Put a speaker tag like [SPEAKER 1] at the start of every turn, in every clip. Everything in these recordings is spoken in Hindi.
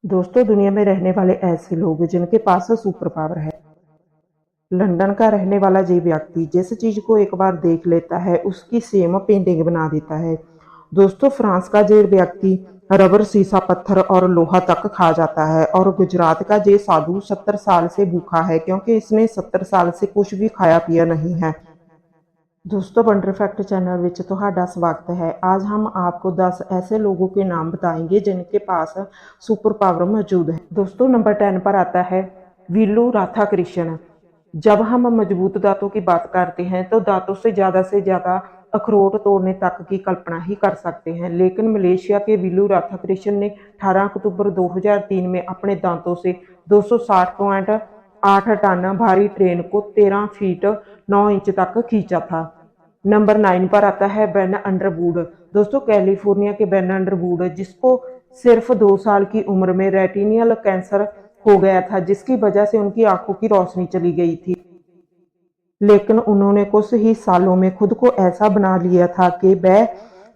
[SPEAKER 1] दोस्तों, दुनिया में रहने वाले ऐसे लोग जिनके पास सुपर पावर है। लंदन का रहने वाला ये व्यक्ति जिस चीज को एक बार देख लेता है उसकी सेम पेंटिंग बना देता है। दोस्तों, फ्रांस का ये व्यक्ति रबर, शीशा, पत्थर और लोहा तक खा जाता है। और गुजरात का ये साधु 70 साल से भूखा है क्योंकि इसने 70 साल से कुछ भी खाया पिया नहीं है। दोस्तों, वंडर फैक्ट चैनल विच तुहाडा स्वागत है। आज हम आपको 10 ऐसे लोगों के नाम बताएंगे जिनके पास सुपर पावर मौजूद है। दोस्तों, नंबर 10 पर आता है वीलू राधाकृष्णन। जब हम मजबूत दांतों की बात करते हैं तो दांतों से ज़्यादा अखरोट तोड़ने तक की कल्पना ही कर सकते हैं, लेकिन मलेशिया के वीलू राधाकृष्णन ने 18 अक्टूबर 2003 में अपने दांतों से 260.8 टन भारी ट्रेन को 13 फीट 9 इंच तक खींचा था। नंबर 9 पर आता है बेन अंडरवुड। दोस्तों, कैलिफोर्निया के बेन अंडरवुड, जिसको सिर्फ 2 साल की उम्र में रेटिनियल कैंसर हो गया था, जिसकी वजह से उनकी आंखों की रोशनी चली गई थी, लेकिन उन्होंने कुछ ही सालों में खुद को ऐसा बना लिया था कि वह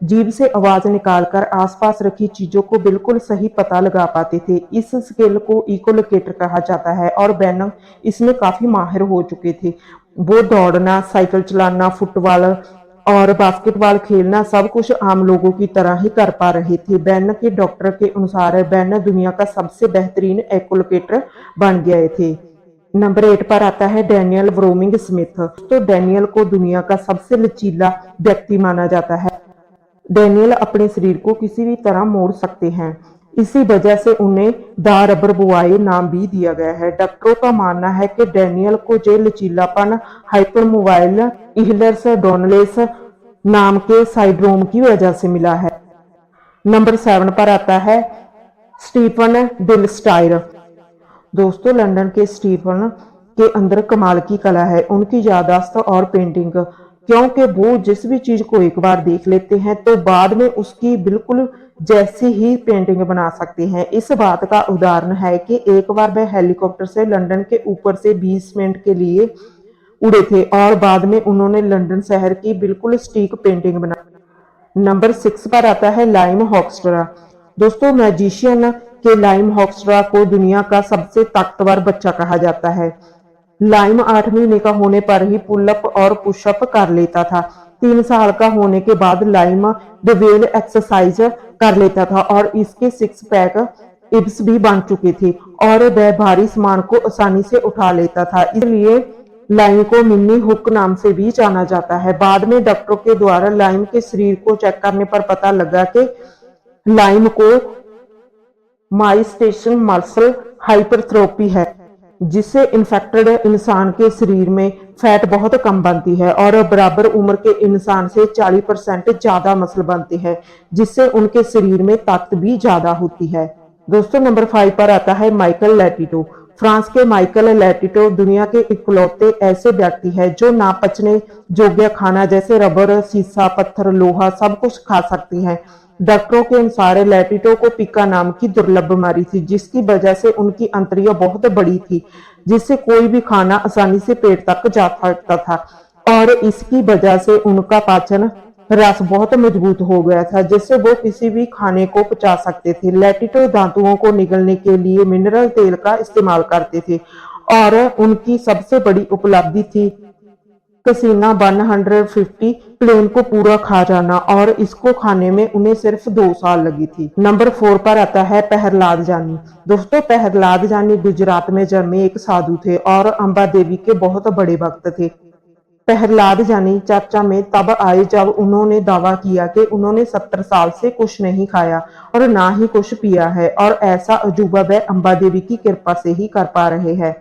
[SPEAKER 1] जीभ से आवाज निकालकर आसपास रखी चीजों को बिल्कुल सही पता लगा पाते थे। इस स्किल को इकोलोकेटर कहा जाता है और बेन इसमें काफी माहिर हो चुके थे। वो दौड़ना, साइकिल चलाना, फुटबॉल और बास्केटबॉल खेलना सब कुछ आम लोगों की तरह ही कर पा रहे थे। बेन के डॉक्टर के अनुसार बेन दुनिया का सबसे बेहतरीन इकोलोकेटर बन गए थे। नंबर 8 पर आता है डैनियल व्रोमिंग स्मिथ। तो डैनियल को दुनिया का सबसे लचीला व्यक्ति माना जाता है। डैनियल अपने शरीर को किसी भी तरह मोड़ सकते हैं, इसी वजह से उन्हें द रबर बॉय नाम भी दिया गया है। डॉक्टरों का मानना है कि डैनियल को ये लचीलापन हाइपरमोबाइल इहलर्स डोनलेस नाम के साइड्रोम की वजह से मिला है। नंबर 7 पर आता है स्टीफन डिलस्टायर। दोस्तों, लंदन के स्टीफन के अंदर कमाल की कला है, उनकी याददाश्त और पेंटिंग, क्योंकि वो जिस भी चीज को एक बार देख लेते हैं तो बाद में उसकी बिल्कुल जैसी ही पेंटिंग बना सकते हैं। इस बात का उदाहरण है कि एक बार वह हेलीकॉप्टर से लंदन के ऊपर से 20 मिनट के लिए उड़े थे और बाद में उन्होंने लंदन शहर की बिल्कुल सटीक पेंटिंग बना। नंबर 6 पर आता है लाइम हॉक्स्ट्रा। दोस्तों, मैजिशियन के लाइम हॉक्स्ट्रा को दुनिया का सबसे ताकतवर बच्चा कहा जाता है। लाइम 8 महीने का होने पर ही पुलअप और पुशअप कर लेता था। 3 साल का होने के बाद लाइम डवेल एक्सरसाइज कर लेता था और इसके 6 पैक इब्स भी बन चुके थे और वह भारी सामान को आसानी से उठा लेता था, इसलिए लाइम को मिनी हुक नाम से भी जाना जाता है। बाद में डॉक्टरों के द्वारा लाइम के शरीर को चेक करने पर पता लगा कि लाइम को माइस्टेशन मसल हाइपरथ्रोपी है, जिससे इन्फेक्टेड इंसान के शरीर में फैट बहुत कम बनती है और बराबर उम्र के इंसान से 40% ज्यादा मसल बनते हैं, जिससे उनके शरीर में ताकत भी ज्यादा होती है। दोस्तों, नंबर 5 पर आता है माइकल लेटिटो। फ्रांस के माइकल लेटिटो दुनिया के इकलौते ऐसे व्यक्ति है जो ना पचने योग्य खाना जैसे रबर, शीशा, पत्थर, लोहा सब कुछ खा सकती हैं। डॉक्टरों के अनुसार लेटिटो को पिका नाम की दुर्लभ बीमारी थी, जिसकी वजह से उनकी अंतड़ियां बहुत बड़ी थी, जिससे कोई भी खाना आसानी से पेट तक जा सकता था और इसकी वजह से उनका पाचन रस बहुत मजबूत हो गया था, जिससे वो किसी भी खाने को पचा सकते थे। लेटिटो दांतों को निगलने के लिए मिनरल तेल का इस्तेमाल करते थे और उनकी सबसे बड़ी उपलब्धि थी कसीना 150 प्लेन को पूरा खा जाना और इसको खाने में उन्हें सिर्फ 2 साल लगी थी। नंबर 4 पर आता है प्रहलाद जानी। दोस्तों, प्रहलाद जानी गुजरात में जन्मे एक साधु थे और अंबा देवी के बहुत बड़े भक्त थे। प्रहलाद जानी चर्चा में तब आए जब उन्होंने दावा किया कि उन्होंने 70 साल से कुछ नहीं खाया और ना ही कुछ पिया है और ऐसा अजूबा वह अंबा देवी की कृपा से ही कर पा रहे हैं।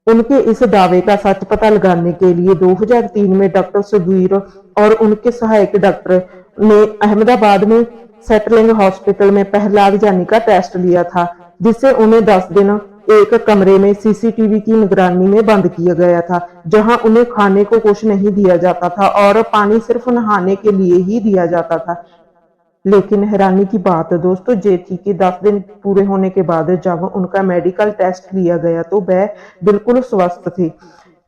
[SPEAKER 1] उनके इस दावे का सच पता लगाने के लिए 2003 में डॉक्टर सुधीर और उनके सहायक डॉक्टर ने अहमदाबाद में सेटलिंग हॉस्पिटल में प्रहलाद जानी का टेस्ट लिया था, जिससे उन्हें 10 दिन एक कमरे में सीसीटीवी की निगरानी में बंद किया गया था, जहां उन्हें खाने को कुछ नहीं दिया जाता था और पानी सिर्फ नहाने के लिए ही दिया जाता था। लेकिन हैरानी की बात दोस्तों ये थी कि 10 दिन पूरे होने के बाद जब उनका मेडिकल टेस्ट लिया गया तो वह बिल्कुल स्वस्थ थे।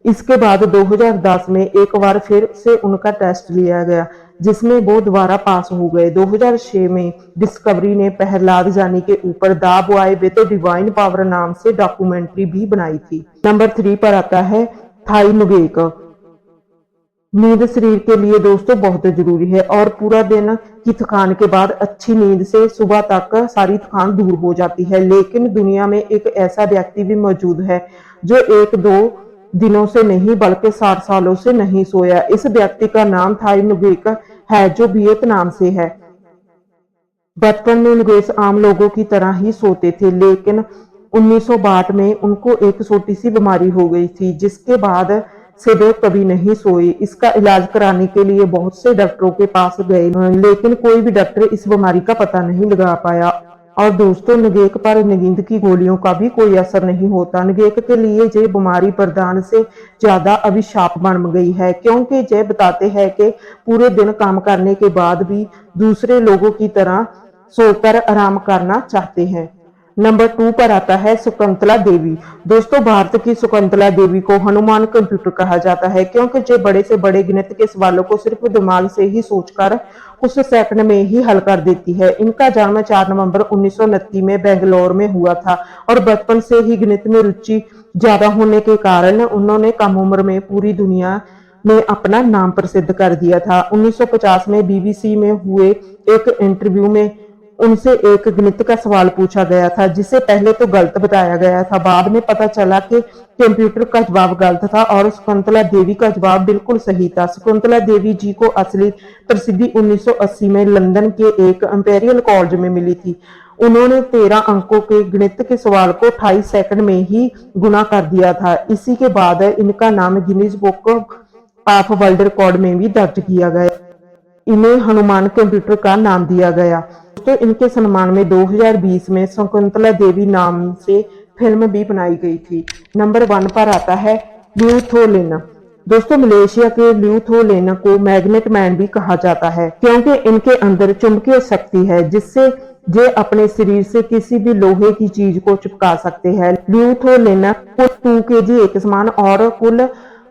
[SPEAKER 1] इसके बाद 2010 में एक बार फिर से उनका टेस्ट लिया गया, जिसमें वो दोबारा पास हो गए। 2006 में डिस्कवरी ने प्रहलाद जानी के ऊपर the boy with divine power नाम से डॉक्यूमेंट्री भी बनाई थी। नंबर 3 पर आता है थाई नुगेक। नींद शरीर के लिए दोस्तों बहुत जरूरी है और पूरा दिन की थकान के बाद अच्छी नींद से सुबह तक सारी थकान दूर हो जाती है। लेकिन दुनिया में एक ऐसा व्यक्ति भी मौजूद है जो 1-2 दिनों से नहीं बल्कि 60 सालों से नहीं सोया। इस व्यक्ति का नाम थाई नुगेक है जो वियतनाम से है। बचपन में नुगेक आम लोगों की तरह ही सोते थे, लेकिन 1962 में उनको एक छोटी सी बीमारी हो गई थी जिसके बाद से वे कभी नहीं सोए। इसका इलाज कराने के लिए बहुत से डॉक्टरों के पास गए, लेकिन कोई भी डॉक्टर इस बीमारी का पता नहीं लगा पाया। और दोस्तों नुगेक पर नींद की गोलियों का भी कोई असर नहीं होता। नुगेक के लिए ये बीमारी वरदान से ज्यादा अभिशाप बन गई है, क्योंकि ये बताते हैं कि पूरे दिन काम करने के बाद भी दूसरे लोगों की तरह सोकर आराम करना चाहते हैं। नंबर 2 पर आता है शकुंतला देवी। दोस्तों भारत की शकुंतला देवी को हनुमान कंप्यूटर कहा जाता है, क्योंकि जो बड़े से बड़े गणित के सवालों को सिर्फ दिमाग से ही सोचकर कुछ सेकंड में ही हल कर देती है। इनका जन्म 4 नवंबर 1929 में बेंगलोर में हुआ था और बचपन से ही गणित में रुचि ज्यादा होने के कारण उन्होंने कम उम्र में पूरी दुनिया में अपना नाम प्रसिद्ध कर दिया था। 1950 में बीबीसी में हुए एक इंटरव्यू में उनसे एक गणित का सवाल पूछा गया था, जिसे पहले तो गलत बताया गया था। बाद में पता चला कि कंप्यूटर का जवाब गलत था और शकुंतला देवी का जवाब बिल्कुल सही था। शकुंतला देवी जी को असली प्रसिद्धि 1980 में लंदन के एक इंपीरियल कॉलेज में मिली थी। उन्होंने 13 अंकों के गणित के सवाल को 28 सेकंड में ही गुना कर दिया था। इसी के बाद इनका नाम Guinness book of world record में भी दर्ज किया गया। इन्हें हनुमान कंप्यूटर का नाम दिया गया। तो इनके सम्मान में 2020 में शकुंतला देवी नाम से फिल्म भी बनाई गई थी। नंबर 1 पर आता है लियू थो लिन। दोस्तों मलेशिया के लियू थो लिन को मैग्नेट मैन भी कहा जाता है, क्योंकि इनके अंदर चुंबकीय शक्ति है जिससे ये अपने शरीर से किसी भी लोहे की चीज को चिपका सकते हैं। लियू थो लिन कुल 2 kg एक समान और कुल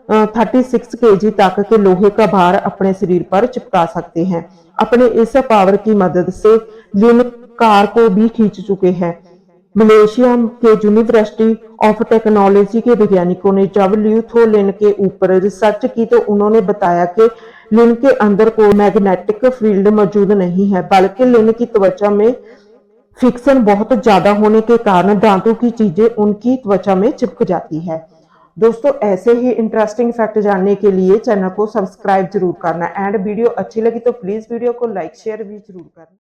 [SPEAKER 1] 36 kg तक के लोहे का भार अपने शरीर पर चिपका सकते हैं। अपने इस पावर की मदद से लिन कार को भी खींच चुके हैं। मलेशिया के यूनिवर्सिटी ऑफ टेक्नोलॉजी के वैज्ञानिकों ने जब लियू थो लिन के ऊपर रिसर्च की तो उन्होंने बताया कि लिन के अंदर कोई मैग्नेटिक फील्ड मौजूद नहीं है, बल्कि लिन की त्वचा में फिक्सन बहुत ज्यादा होने के कारण दांतों की चीजें उनकी त्वचा में चिपक जाती है। दोस्तों ऐसे ही इंटरेस्टिंग फैक्ट जानने के लिए चैनल को सब्सक्राइब जरूर करना एंड वीडियो अच्छी लगी तो प्लीज वीडियो को लाइक शेयर भी जरूर करना।